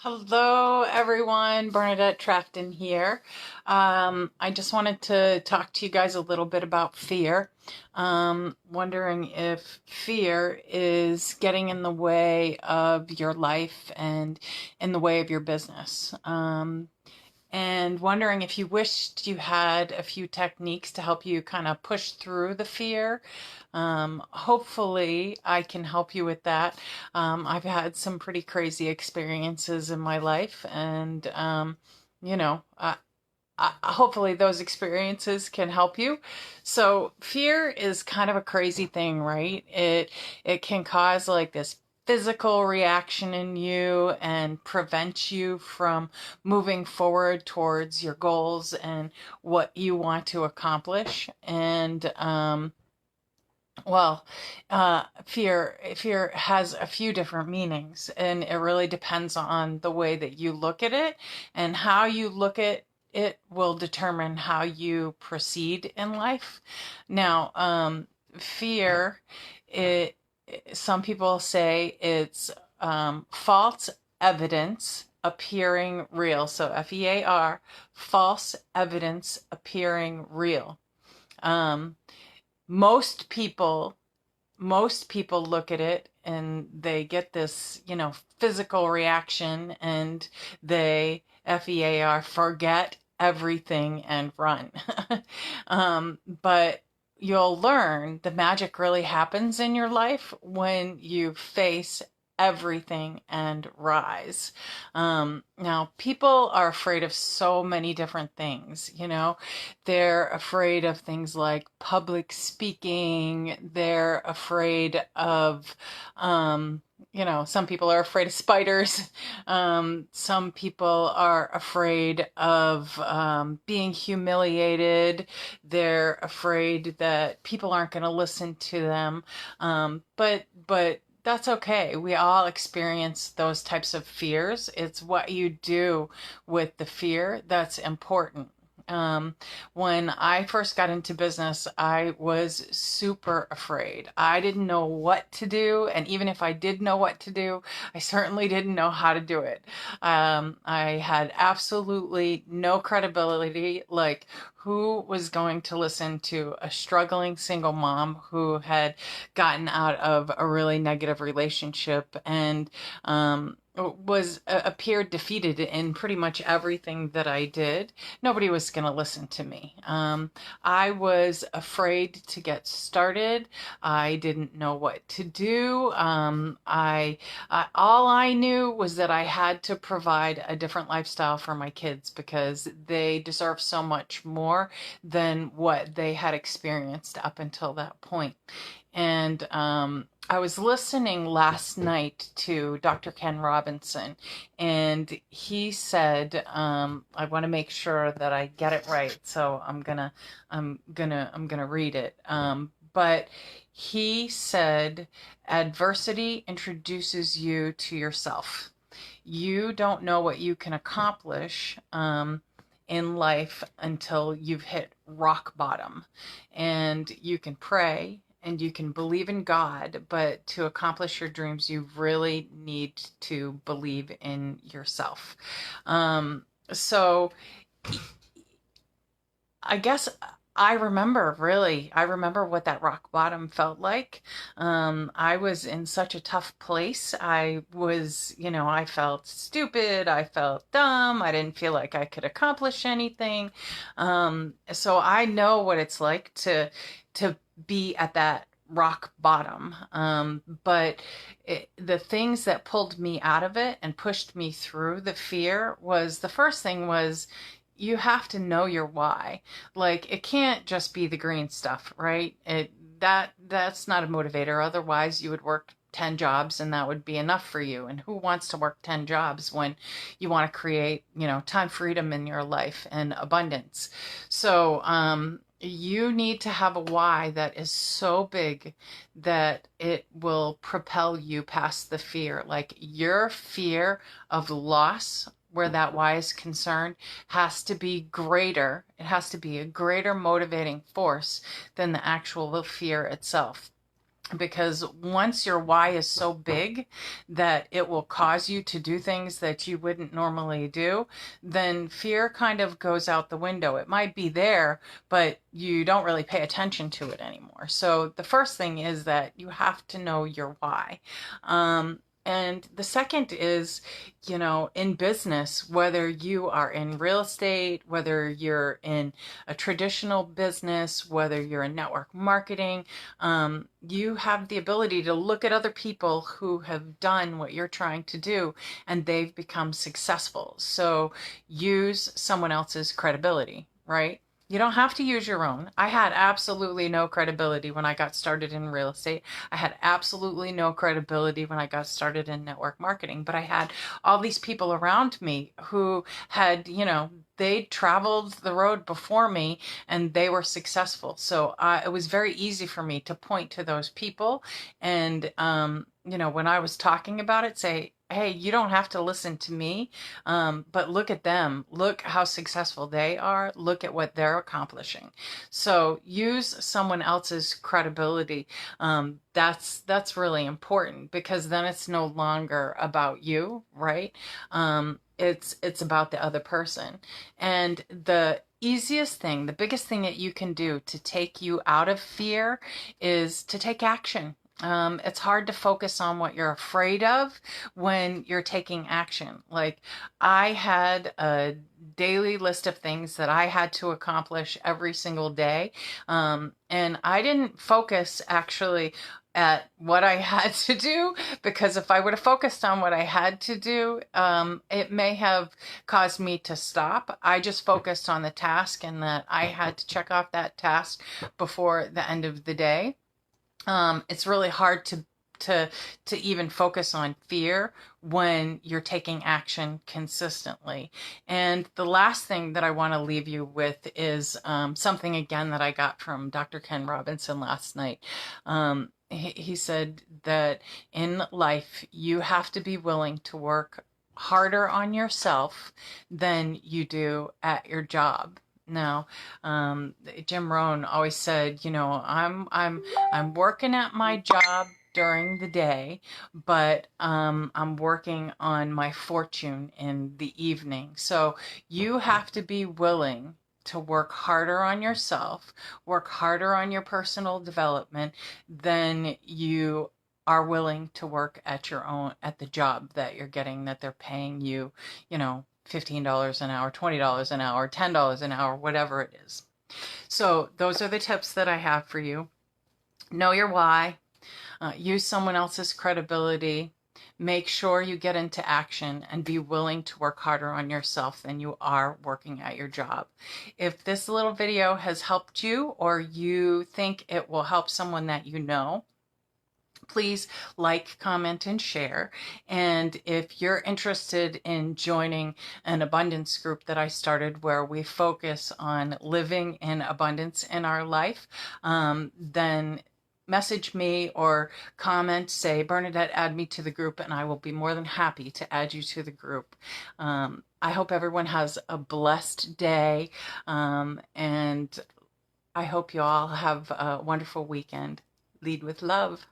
Hello, everyone. Bernadette Trafton here. I just wanted to talk to you guys a little bit about fear. Wondering if fear is getting in the way of your life and in the way of your business. And wondering if you wished you had a few techniques to help you kind of push through the fear. Hopefully, I can help you with that. I've had some pretty crazy experiences in my life, and you know, hopefully those experiences can help you. So fear is kind of a crazy thing, right? It can cause like this physical reaction in you and prevent you from moving forward towards your goals and what you want to accomplish. And well, fear has a few different meanings, and it really depends on the way that you look at it, and how you look at it will determine how you proceed in life. Now, fear, it some people say it's false evidence appearing real. So FEAR, false evidence appearing real. Um, most people most people look at it and they get this, physical reaction, and they FEAR forget everything and run. But you'll learn the magic really happens in your life when you face everything and rise. Now, people are afraid of so many different things. They're afraid of things like public speaking. They're afraid of, some people are afraid of spiders. Some people are afraid of being humiliated. They're afraid that people aren't going to listen to them. But that's okay. We all experience those types of fears. It's what you do with the fear that's important. Um, when I first got into business, I was super afraid. I didn't know what to do, and even if I did know what to do, I certainly didn't know how to do it. I had absolutely no credibility. Like, who was going to listen to a struggling single mom who had gotten out of a really negative relationship and was appeared defeated in pretty much everything that I did? Nobody was going to listen to me. I was afraid to get started. I didn't know what to do. All I knew was that I had to provide a different lifestyle for my kids because they deserve so much more than what they had experienced up until that point. And I was listening last night to Dr. Ken Robinson, and he said, I want to make sure that I get it right, so I'm gonna read it. But he said, adversity introduces you to yourself. You don't know what you can accomplish in life until you've hit rock bottom. And you can pray and you can believe in God, but to accomplish your dreams, you really need to believe in yourself. So I guess I remember what that rock bottom felt like. I was in such a tough place. I felt stupid. I felt dumb. I didn't feel like I could accomplish anything. So I know what it's like to be at that rock bottom. But the things that pulled me out of it and pushed me through the fear was the first thing was you have to know your why. Like, it can't just be the green stuff, right? That's not a motivator. Otherwise, you would work 10 jobs and that would be enough for you. And who wants to work 10 jobs when you want to create, time freedom in your life and abundance? So, you need to have a why that is so big that it will propel you past the fear. Like, your fear of loss, where that why is concerned, has to be greater. It has to be a greater motivating force than the actual fear itself. because once your why is so big that it will cause you to do things that you wouldn't normally do, then fear kind of goes out the window. It might be there, but you don't really pay attention to it anymore. So the first thing is that you have to know your why. And the second is, in business, whether you are in real estate, whether you're in a traditional business, whether you're in network marketing, you have the ability to look at other people who have done what you're trying to do and they've become successful. So use someone else's credibility, right? You don't have to use your own. I had absolutely no credibility when I got started in real estate. I had absolutely no credibility when I got started in network marketing, but I had all these people around me who had, they traveled the road before me and they were successful. So it was very easy for me to point to those people and, when I was talking about it, say, hey, you don't have to listen to me, but look at them. Look how successful they are. Look at what they're accomplishing. So use someone else's credibility. That's really important because then it's no longer about you, right? It's about the other person. And the easiest thing, the biggest thing that you can do to take you out of fear is to take action. It's hard to focus on what you're afraid of when you're taking action. Like I had a daily list of things that I had to accomplish every single day. And I didn't focus actually at what I had to do because if I would have focused on what I had to do, it may have caused me to stop. I just focused on the task and that I had to check off that task before the end of the day. It's really hard to even focus on fear when you're taking action consistently. And the last thing that I want to leave you with is something again that I got from Dr. Ken Robinson last night. He said that in life you have to be willing to work harder on yourself than you do at your job. Now, Jim Rohn always said, I'm working at my job during the day, but I'm working on my fortune in the evening. So you have to be willing to work harder on yourself, work harder on your personal development than you are willing to work at the job that you're getting, that they're paying you, $15 an hour, $20 an hour, $10 an hour, whatever it is. So those are the tips that I have for you. Know your why. Use someone else's credibility. Make sure you get into action and be willing to work harder on yourself than you are working at your job. If this little video has helped you or you think it will help someone that you know, please like, comment, and share. And if you're interested in joining an abundance group that I started where we focus on living in abundance in our life, then message me or comment, say, Bernadette, add me to the group, and I will be more than happy to add you to the group. I hope everyone has a blessed day, and I hope you all have a wonderful weekend. Lead with love.